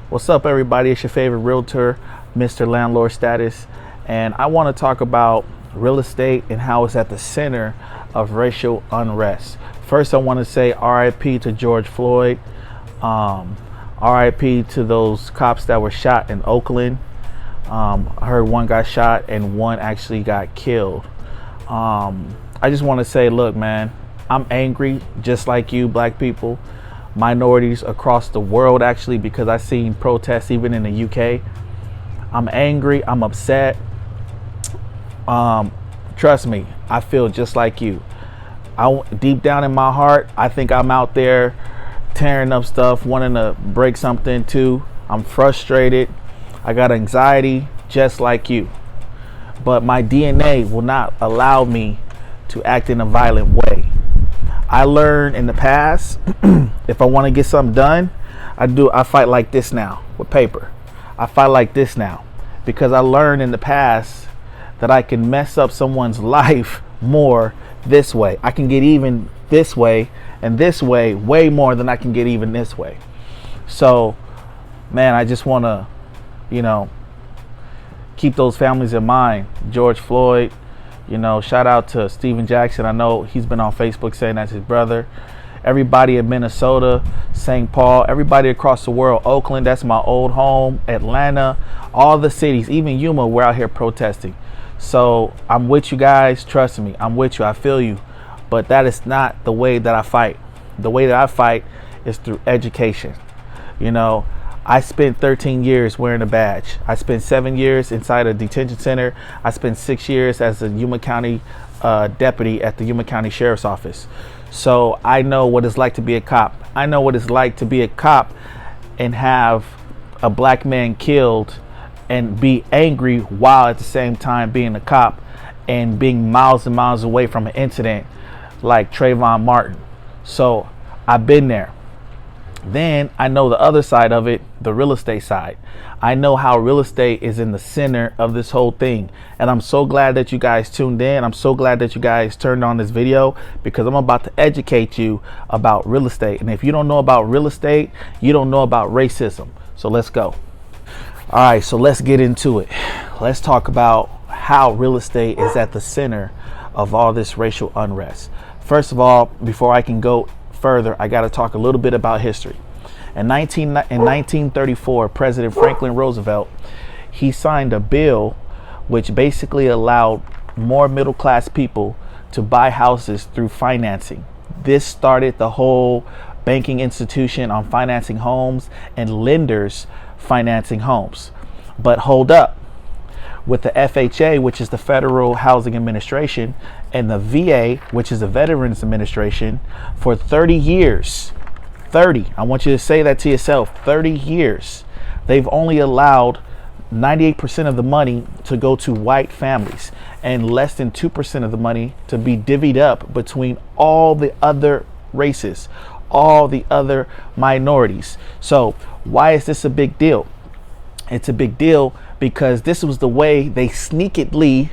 What's up, everybody? It's your favorite realtor, Mr. Landlord Status, and I want to talk about real estate and how it's at the center of racial unrest. First, I want to say RIP to George Floyd, RIP to those cops that were shot in Oakland. I heard one got shot and one actually got killed. I just want to say, look, man, I'm angry just like you, black people, minorities across the world, actually, because I seen protests even in the UK. I'm angry, I'm upset. Trust me, I feel just like you. Deep down in my heart, I think I'm out there tearing up stuff, wanting to break something too. I'm frustrated. I got anxiety just like you. But my DNA will not allow me to act in a violent way. I learned in the past, if I want to get something done, I fight like this now with paper. I fight like this now because I learned in the past that I can mess up someone's life more this way. I can get even this way and this way way more than I can get even this way. So, man, I just want to, keep those families in mind. George Floyd, shout out to Steven Jackson. I know he's been on Facebook saying that's his brother. Everybody in Minnesota, St. Paul, everybody across the world, Oakland, that's my old home, Atlanta, all the cities, even Yuma, we're out here protesting. So I'm with you guys. Trust me, I'm with you. I feel you. But that is not the way that I fight. The way that I fight is through education. I spent 13 years wearing a badge. I spent 7 years inside a detention center. I spent 6 years as a Yuma County deputy at the Yuma County Sheriff's Office. So I know what it's like to be a cop. I know what it's like to be a cop and have a black man killed and be angry while at the same time being a cop and being miles and miles away from an incident like Trayvon Martin. So I've been there. Then I know the other side of it, the real estate side. I know how real estate is in the center of this whole thing. And I'm so glad that you guys tuned in. I'm so glad that you guys turned on this video because I'm about to educate you about real estate. And if you don't know about real estate, you don't know about racism. So let's go. All right, so let's get into it. Let's talk about how real estate is at the center of all this racial unrest. First of all, before I can go further, I got to talk a little bit about history. In 1934, President Franklin Roosevelt, he signed a bill which basically allowed more middle-class people to buy houses through financing. This started the whole banking institution on financing homes and lenders financing homes. But hold up. With the FHA, which is the Federal Housing Administration, and the VA, which is the Veterans Administration, for 30 years, I want you to say that to yourself, 30 years, they've only allowed 98% of the money to go to white families and less than 2% of the money to be divvied up between all the other races, all the other minorities. So why is this a big deal? It's a big deal because this was the way they sneakily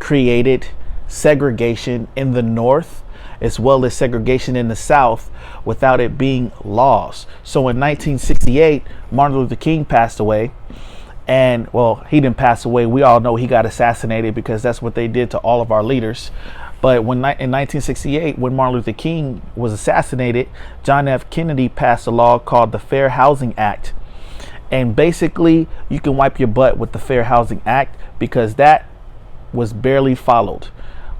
created segregation in the North as well as segregation in the South without it being laws. So in 1968, Martin Luther King passed away. And, well, he didn't pass away. We all know he got assassinated because that's what they did to all of our leaders. But in 1968, when Martin Luther King was assassinated, John F. Kennedy passed a law called the Fair Housing Act. And basically, you can wipe your butt with the Fair Housing Act because that was barely followed.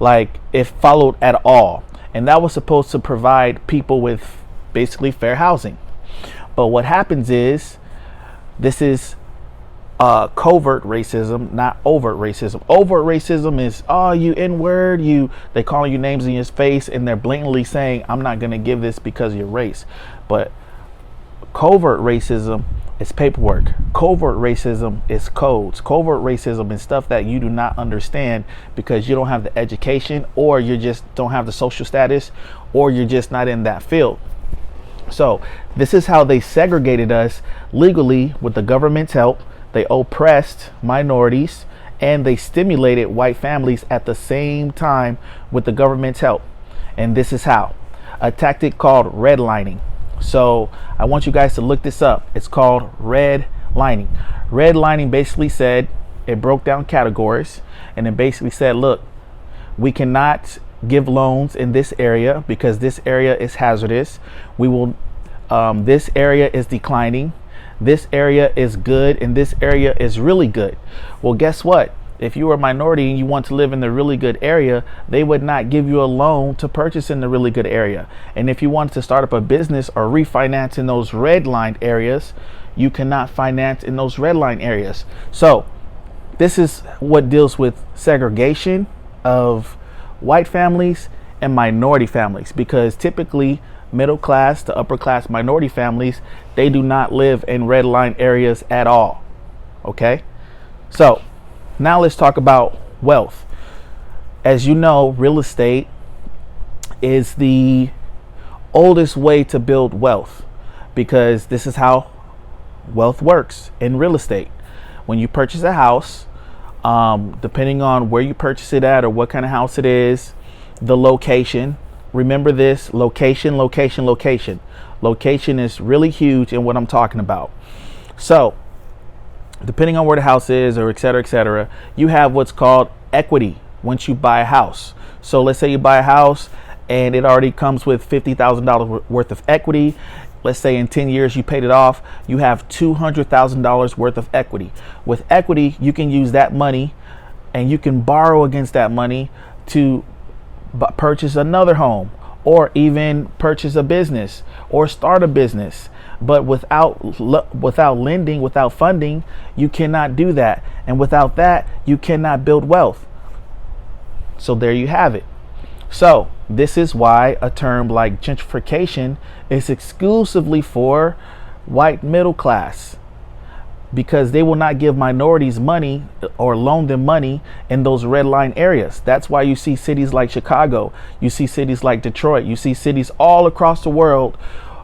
Like, it followed at all. And that was supposed to provide people with basically fair housing. But what happens is, this is covert racism, not overt racism. Overt racism is, oh, you N-word, they calling you names in your face, and they're blatantly saying, I'm not going to give this because of your race. But covert racism is paperwork. Covert racism is codes. Covert racism is stuff that you do not understand because you don't have the education, or you just don't have the social status, or you're just not in that field. So this is how they segregated us legally with the government's help. They oppressed minorities and they stimulated white families at the same time with the government's help. And this is how. A tactic called redlining. So I want you guys to look this up. It's called redlining. Redlining basically said, it broke down categories, and it basically said, look, we cannot give loans in this area because this area is hazardous. We will, this area is declining. This area is good, and this area is really good. Well, guess what? If you were a minority and you want to live in the really good area, they would not give you a loan to purchase in the really good area. And if you wanted to start up a business or refinance in those redlined areas, you cannot finance in those redline areas. So this is what deals with segregation of white families and minority families, because typically middle class to upper class minority families, they do not live in redline areas at all. Okay, so now let's talk about wealth. As you know, real estate is the oldest way to build wealth, because this is how wealth works in real estate. When you purchase a house, depending on where you purchase it at or what kind of house it is, the location, remember this, location is really huge in what I'm talking about. So depending on where the house is, or et cetera, you have what's called equity once you buy a house. So let's say you buy a house and it already comes with $50,000 worth of equity. Let's say in 10 years you paid it off, you have $200,000 worth of equity. With equity, you can use that money and you can borrow against that money to purchase another home, or even purchase a business or start a business. But without lending, without funding, you cannot do that. And without that, you cannot build wealth. So there you have it. So this is why a term like gentrification is exclusively for white middle class, because they will not give minorities money or loan them money in those red line areas. That's why you see cities like Chicago, you see cities like Detroit, you see cities all across the world,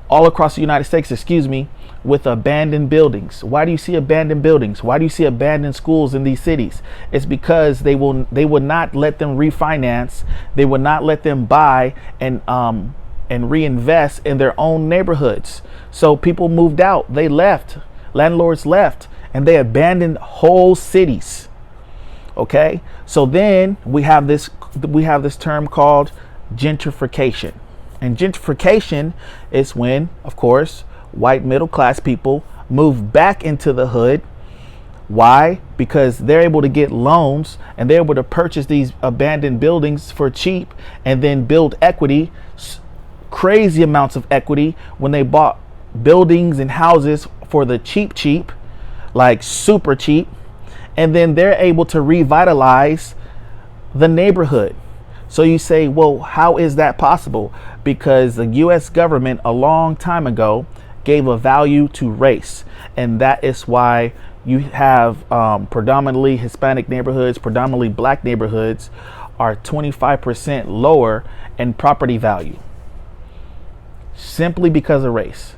all across the United States, with abandoned buildings. Why do you see abandoned buildings? Why do you see abandoned schools in these cities? It's because they would not let them refinance. They would not let them buy and reinvest in their own neighborhoods. So people moved out. They left. Landlords left, and they abandoned whole cities. Okay. So then we have this term called gentrification. And gentrification is when, of course, white middle class people move back into the hood. Why? Because they're able to get loans and they're able to purchase these abandoned buildings for cheap and then build equity, crazy amounts of equity, when they bought buildings and houses for the cheap, like super cheap. And then they're able to revitalize the neighborhood. So you say, well, how is that possible? Because the US government a long time ago gave a value to race. And that is why you have predominantly Hispanic neighborhoods, predominantly black neighborhoods are 25% lower in property value. Simply because of race.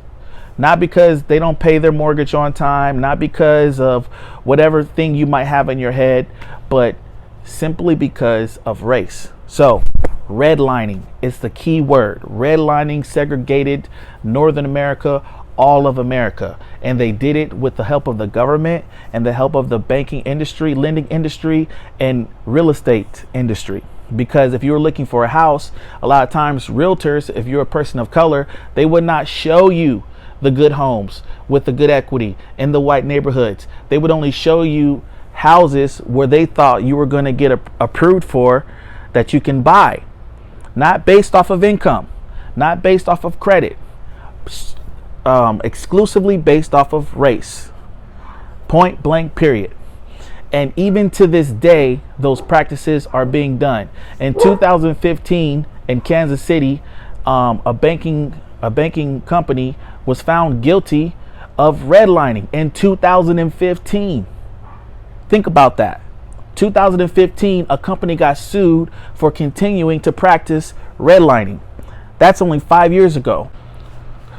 Not because they don't pay their mortgage on time, not because of whatever thing you might have in your head, but simply because of race. So redlining is the key word. Redlining segregated Northern America, all of America. And they did it with the help of the government and the help of the banking industry, lending industry, and real estate industry. Because if you were looking for a house, a lot of times realtors, if you're a person of color, they would not show you the good homes with the good equity in the white neighborhoods. They would only show you houses where they thought you were going to get approved for, that you can buy, not based off of income, not based off of credit, exclusively based off of race. Point blank, period. And even to this day, those practices are being done. In 2015 in Kansas City, a banking company was found guilty of redlining in 2015. Think about that. 2015, a company got sued for continuing to practice redlining. That's only 5 years ago.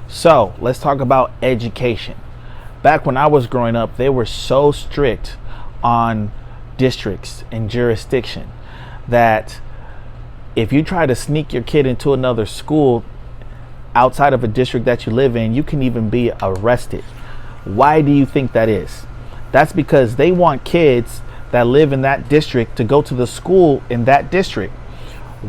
So let's talk about education. Back when I was growing up, they were so strict on districts and jurisdiction that if you try to sneak your kid into another school, outside of a district that you live in, you can even be arrested. Why do you think that is? That's because they want kids that live in that district to go to the school in that district.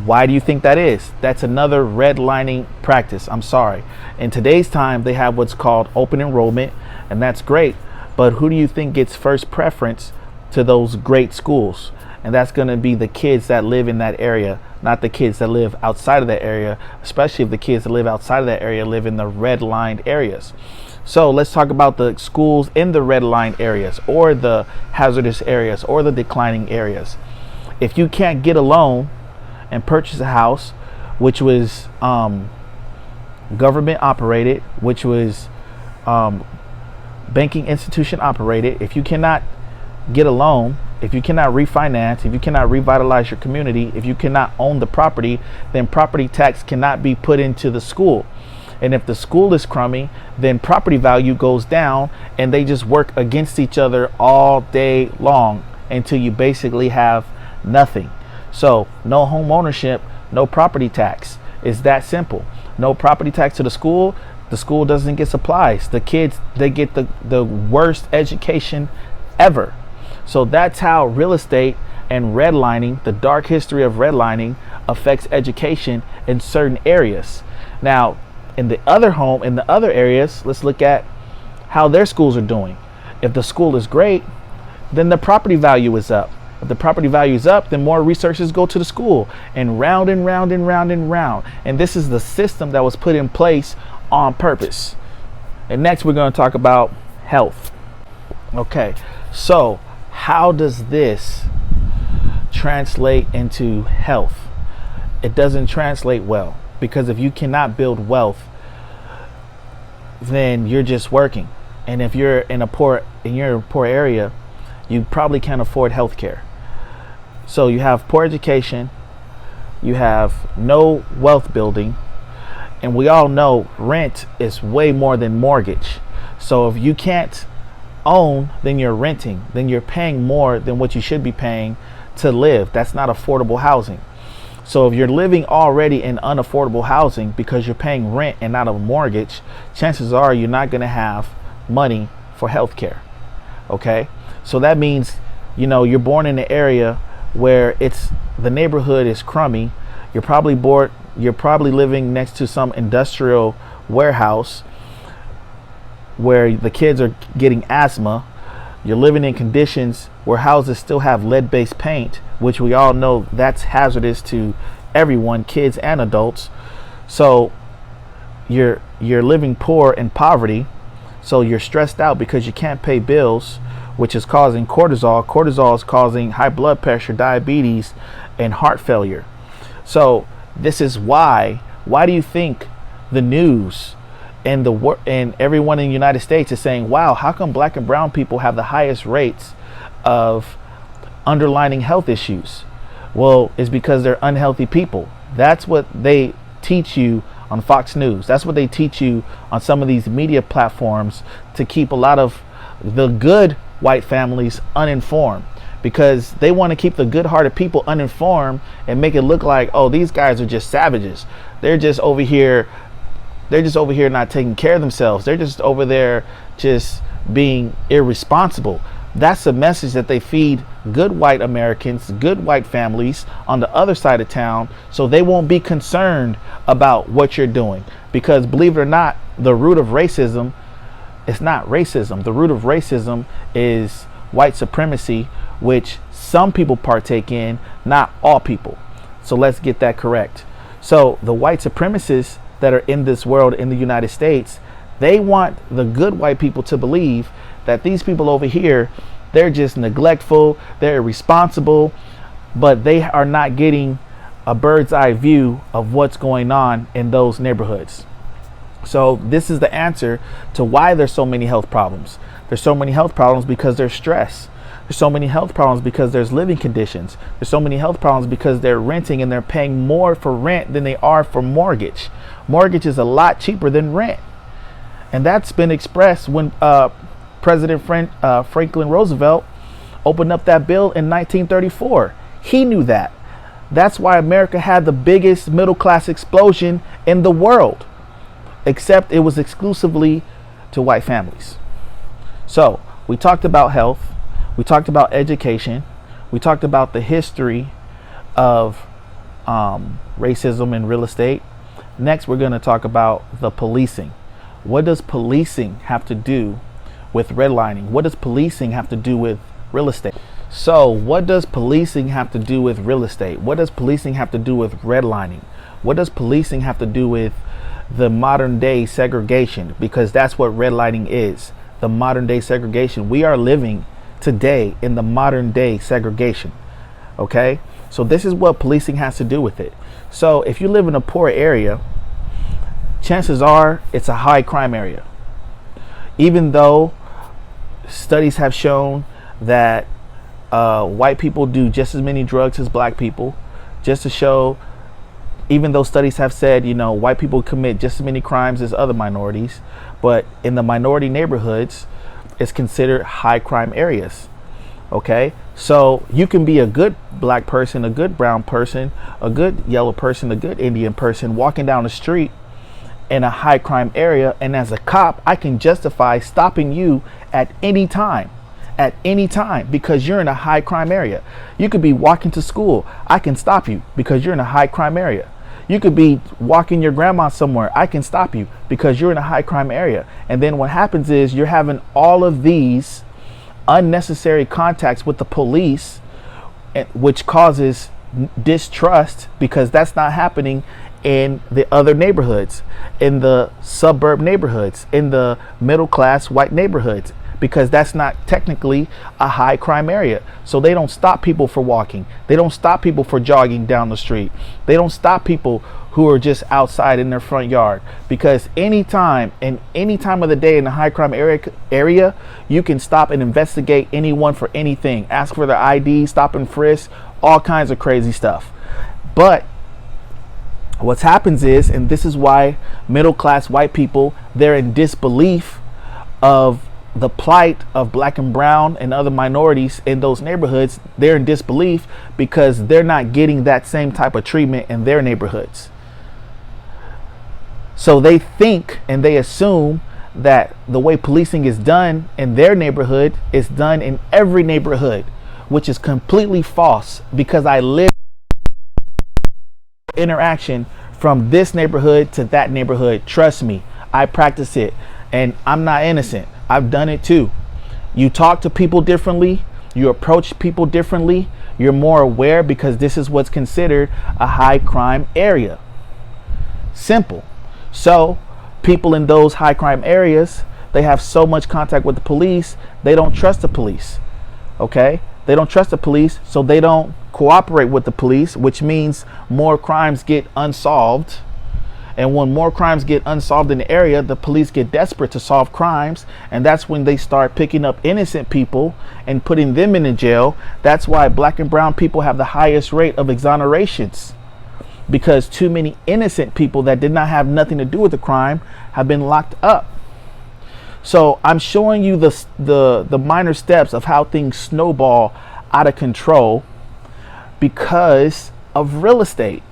Why do you think that is? That's another redlining practice. I'm sorry. In today's time, they have what's called open enrollment, and that's great. But who do you think gets first preference to those great schools? And that's going to be the kids that live in that area, not the kids that live outside of that area, especially if the kids that live outside of that area live in the redlined areas. So let's talk about the schools in the redlined areas, or the hazardous areas, or the declining areas. If you can't get a loan and purchase a house, which was government operated, which was banking institution operated, if you cannot get a loan, if you cannot refinance, if you cannot revitalize your community, if you cannot own the property, then property tax cannot be put into the school. And if the school is crummy, then property value goes down, and they just work against each other all day long until you basically have nothing. So no home ownership, no property tax. It's that simple. No property tax to the school doesn't get supplies. The kids, they get the worst education ever. So that's how real estate and redlining, the dark history of redlining, affects education in certain areas. Now, in the other areas, let's look at how their schools are doing. If the school is great, then the property value is up. If the property value is up, then more resources go to the school, and round and round and round and round. And this is the system that was put in place on purpose. And next, we're going to talk about health. Okay, so how does this translate into health? It doesn't translate well, because if you cannot build wealth, then you're just working. And if you're in a poor area, you probably can't afford health care. So you have poor education, you have no wealth building, and we all know rent is way more than mortgage. So if you can't own, then you're renting, then you're paying more than what you should be paying to live. That's not affordable housing. So if you're living already in unaffordable housing because you're paying rent and not a mortgage, chances are you're not going to have money for health care. Okay, so that means, you're born in an area where the neighborhood is crummy. You're probably living next to some industrial warehouse where the kids are getting asthma. You're living in conditions where houses still have lead-based paint, which we all know that's hazardous to everyone, kids and adults. So you're living poor in poverty. So you're stressed out because you can't pay bills, which is causing cortisol. Cortisol is causing high blood pressure, diabetes, and heart failure. So this is why do you think the news and everyone in the United States is saying, wow, how come black and brown people have the highest rates of underlying health issues? Well, it's because they're unhealthy people. That's what they teach you on Fox News. That's what they teach you on some of these media platforms, to keep a lot of the good white families uninformed, because they want to keep the good-hearted people uninformed and make it look like, oh, these guys are just savages. They're just over here not taking care of themselves. They're just over there just being irresponsible. That's the message that they feed good white Americans, good white families on the other side of town, so they won't be concerned about what you're doing. Because believe it or not, the root of racism is not racism. The root of racism is white supremacy, which some people partake in, not all people. So let's get that correct. So the white supremacists that are in this world, in the United States, they want the good white people to believe that these people over here, they're just neglectful, they're irresponsible, but they are not getting a bird's eye view of what's going on in those neighborhoods. So this is the answer to why there's so many health problems. There's so many health problems because there's stress. There's so many health problems because there's living conditions. There's so many health problems because they're renting and they're paying more for rent than they are for mortgage. Mortgage is a lot cheaper than rent. And that's been expressed when President Franklin Roosevelt opened up that bill in 1934. He knew that. That's why America had the biggest middle class explosion in the world. except it was exclusively to white families. So we talked about health, we talked about education, we talked about the history of racism in real estate. Next, we're going to talk about the policing. What does policing have to do with redlining? What does policing have to do with real estate? So what does policing have to do with real estate? What does policing have to do with redlining? What does policing have to do with the modern day segregation? Because that's what redlining is, the modern day segregation. We are living today in the modern day segregation. Okay, so this is what policing has to do with it. So if you live in a poor area, chances are it's a high crime area. Even though studies have shown that white people do just as many drugs as black people, just to show, even though studies have said, you know, white people commit just as many crimes as other minorities, but in the minority neighborhoods, it's considered high crime areas. Okay, so you can be a good black person, a good brown person, a good yellow person, a good Indian person walking down the street in a high crime area, and as a cop, I can justify stopping you at any time, because you're in a high crime area. You could be walking to school, I can stop you because you're in a high crime area. You could be walking your grandma somewhere, I can stop you because you're in a high crime area. And then what happens is you're having all of these unnecessary contacts with the police, which causes distrust, because that's not happening in the other neighborhoods, in the suburb neighborhoods, in the middle class white neighborhoods, because that's not technically a high crime area. So they don't stop people for walking, they don't stop people for jogging down the street, they don't stop people who are just outside in their front yard, because any time of the day in the high crime area, you can stop and investigate anyone for anything, ask for their ID, stop and frisk, all kinds of crazy stuff. But what happens is, and this is why middle class white people, they're in disbelief of the plight of black and brown and other minorities in those neighborhoods. They're in disbelief because they're not getting that same type of treatment in their neighborhoods. So they think and they assume that the way policing is done in their neighborhood is done in every neighborhood, which is completely false, because I live interaction from this neighborhood to that neighborhood. Trust me, I practice it, and I'm not innocent. I've done it too. You talk to people differently, you approach people differently, you're more aware, because this is what's considered a high crime area. Simple. So people in those high crime areas, they have so much contact with the police, they don't trust the police. Okay, they don't trust the police, so they don't cooperate with the police, which means more crimes get unsolved. And when more crimes get unsolved in the area, the police get desperate to solve crimes, and that's when they start picking up innocent people and putting them in the jail. That's why black and brown people have the highest rate of exonerations, because too many innocent people that did not have nothing to do with the crime have been locked up. So I'm showing you the minor steps of how things snowball out of control because of real estate,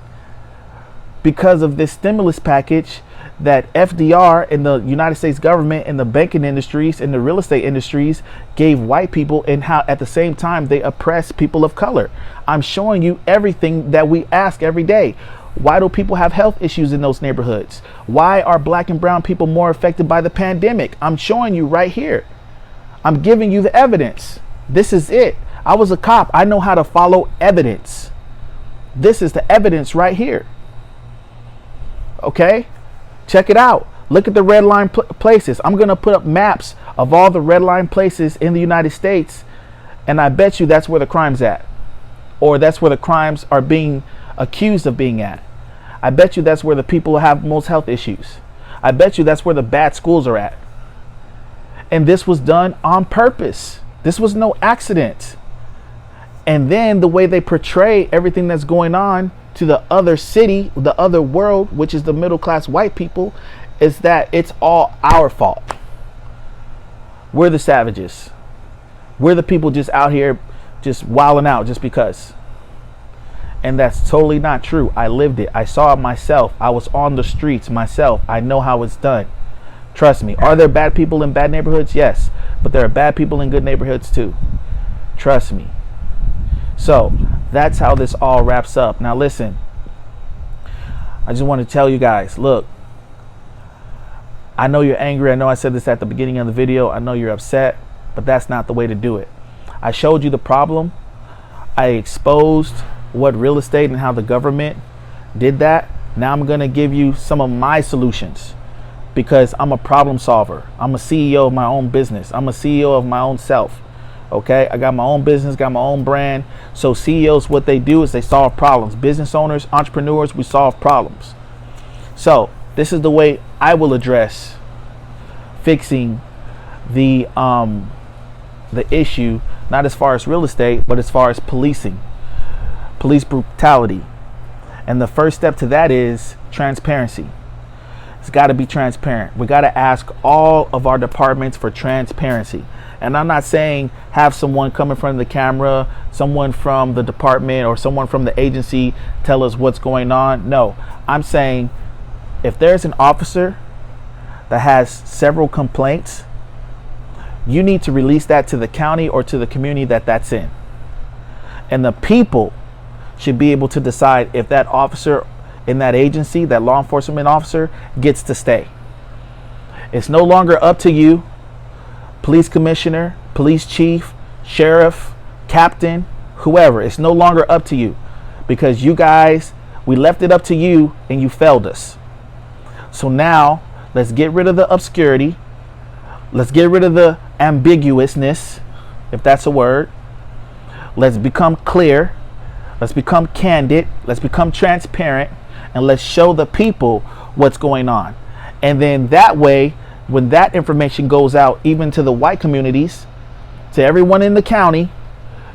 because of this stimulus package that FDR and the United States government and the banking industries and the real estate industries gave white people, and how at the same time they oppress people of color. I'm showing you everything that we ask every day. Why do people have health issues in those neighborhoods? Why are black and brown people more affected by the pandemic? I'm showing you right here. I'm giving you the evidence. This is it. I was a cop. I know how to follow evidence. This is the evidence right here. Okay? Check it out. Look at the red line places. I'm going to put up maps of all the red line places in the United States, and I bet you that's where the crime's at, or that's where the crimes are being accused of being at. I bet you that's where the people have most health issues. I bet you that's where the bad schools are at. And this was done on purpose. This was no accident. And then the way they portray everything that's going on to the other city, the other world, which is the middle class white people, is that it's all our fault. We're the savages. We're the people just out here just wilding out just because. And that's totally not true. I lived it. I saw it myself. I was on the streets myself. I know how it's done. Trust me. Are there bad people in bad neighborhoods? Yes. But there are bad people in good neighborhoods too. Trust me. So that's how this all wraps up. Now listen, I just want to tell you guys, look, I know you're angry. I know I said this at the beginning of the video. I know you're upset, but that's not the way to do it. I showed you the problem. I exposed what real estate and how the government did that. Now I'm going to give you some of my solutions, because I'm a problem solver. I'm a CEO of my own business. I'm a CEO of my own self. Okay, I got my own business, got my own brand. So CEOs, what they do is they solve problems. Business owners, entrepreneurs, we solve problems. So this is the way I will address fixing the issue, not as far as real estate, but as far as policing, police brutality. And the first step to that is transparency. It's got to be transparent. We got to ask all of our departments for transparency. And I'm not saying have someone come in front of the camera, someone from the department or someone from the agency tell us what's going on. No, I'm saying if there's an officer that has several complaints, you need to release that to the county or to the community that that's in. And the people should be able to decide if that officer in that agency, that law enforcement officer, gets to stay. It's no longer up to you, police commissioner, police chief, sheriff, captain, whoever. It's no longer up to you, because you guys, we left it up to you and you failed us. So now let's get rid of the obscurity. Let's get rid of the ambiguousness, if that's a word. Let's become clear. Let's become candid. Let's become transparent. And let's show the people what's going on. And then that way, when that information goes out, even to the white communities, to everyone in the county,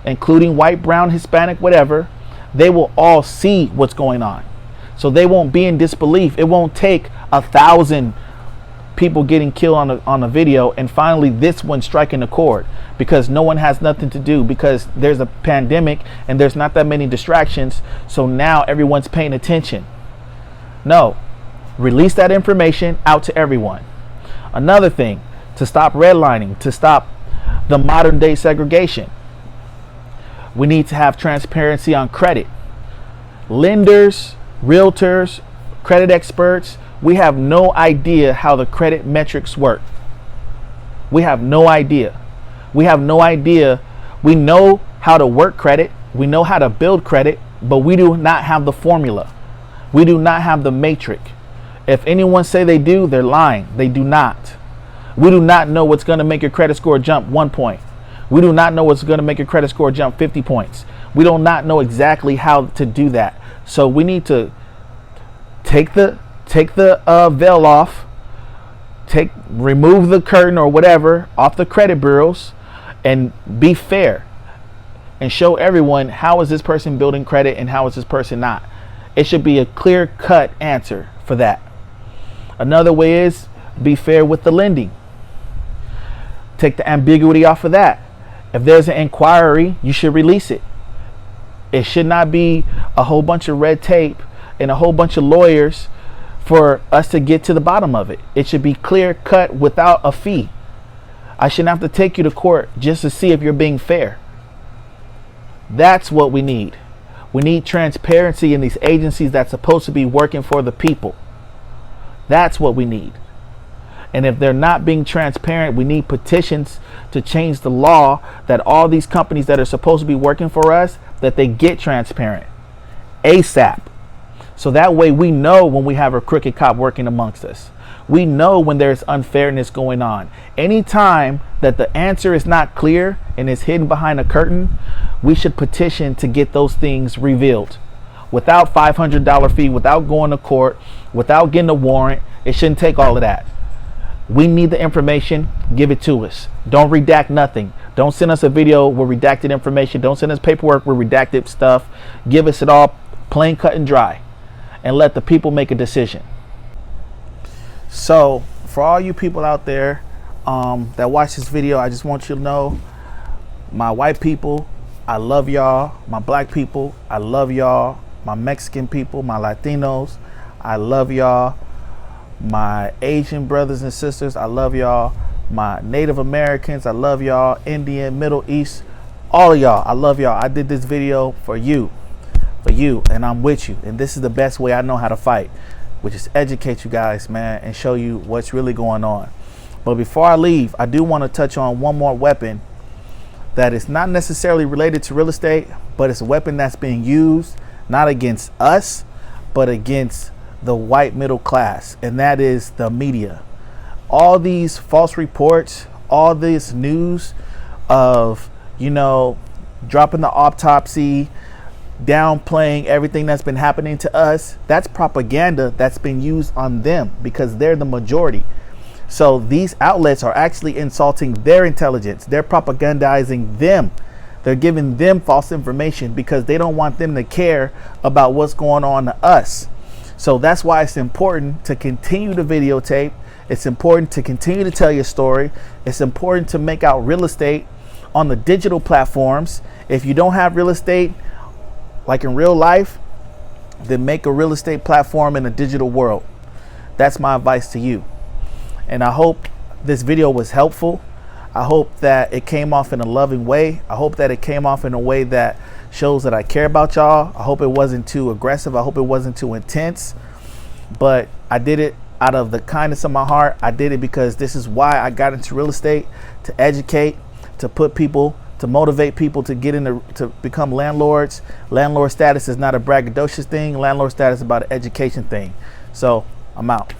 including white, brown, Hispanic, whatever, they will all see what's going on. So they won't be in disbelief. It won't take 1,000 people getting killed on a video and finally this one striking a chord, because no one has nothing to do, because there's a pandemic and there's not that many distractions. So now everyone's paying attention. No, release that information out to everyone. Another thing, to stop redlining, to stop the modern day segregation, we need to have transparency on credit. Lenders, realtors, credit experts, we have no idea how the credit metrics work. We have no idea. We have no idea. We know how to work credit. We know how to build credit, but we do not have the formula. We do not have the matrix. If anyone say they do, they're lying. They do not. We do not know what's going to make your credit score jump 1 point. We do not know what's going to make your credit score jump 50 points. We do not know exactly how to do that. So we need to take the veil off, remove the curtain or whatever off the credit bureaus, and be fair and show everyone how is this person building credit and how is this person not. It should be a clear-cut answer for that. Another way is be fair with the lending. Take the ambiguity off of that. If there's an inquiry, you should release it. It should not be a whole bunch of red tape and a whole bunch of lawyers for us to get to the bottom of it. It should be clear-cut without a fee. I shouldn't have to take you to court just to see if you're being fair. That's what we need. We need transparency in these agencies that's supposed to be working for the people. That's what we need. And if they're not being transparent, we need petitions to change the law that all these companies that are supposed to be working for us, that they get transparent ASAP. So that way we know when we have a crooked cop working amongst us. We know when there's unfairness going on. Anytime that the answer is not clear and is hidden behind a curtain, we should petition to get those things revealed. Without $500 fee, without going to court, without getting a warrant. It shouldn't take all of that. We need the information, give it to us. Don't redact nothing. Don't send us a video with redacted information. Don't send us paperwork with redacted stuff. Give us it all plain, cut, and dry. And let the people make a decision. So, for all you people out there that watch this video, I just want you to know, my white people, I love y'all, my black people. I love y'all, my Mexican people, my Latinos. I love y'all, my Asian brothers and sisters. I love y'all, my Native Americans. I love y'all, Indian, Middle East, all of y'all. I love y'all. I did this video for you, and I'm with you. And this is the best way I know how to fight, which is educate you guys, man, and show you what's really going on. But before I leave, I do want to touch on one more weapon that is not necessarily related to real estate, but it's a weapon that's being used not against us, but against the white middle class, and that is the media. All these false reports, all this news of, you know, dropping the autopsy, downplaying everything that's been happening to us, that's propaganda that's been used on them because they're the majority. So these outlets are actually insulting their intelligence. They're propagandizing them. They're giving them false information because they don't want them to care about what's going on to us. So that's why it's important to continue to videotape. It's important to continue to tell your story. It's important to make out real estate on the digital platforms. If you don't have real estate like in real life, then make a real estate platform in a digital world. That's my advice to you. And I hope this video was helpful. I hope that it came off in a loving way. I hope that it came off in a way that shows that I care about y'all. I hope it wasn't too aggressive. I hope it wasn't too intense. But I did it out of the kindness of my heart. I did it because this is why I got into real estate, to educate, to put people, to motivate people to get into, to become landlords. Landlord status is not a braggadocious thing. Landlord status is about an education thing. So I'm out.